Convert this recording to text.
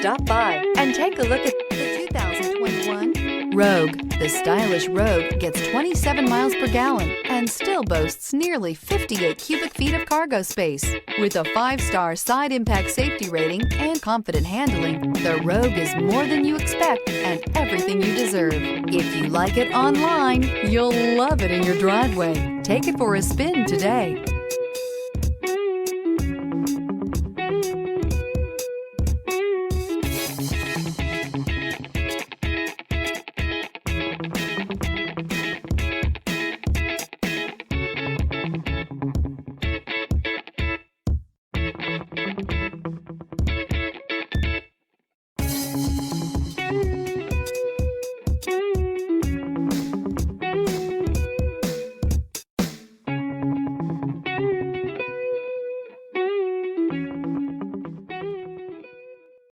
Stop by and take a look at the 2021 Rogue. The stylish Rogue gets 27 miles per gallon and still boasts nearly 58 cubic feet of cargo space. With a 5-star side impact safety rating and confident handling, the Rogue is more than you expect and everything you deserve. If you like it online, you'll love it in your driveway. Take it for a spin today.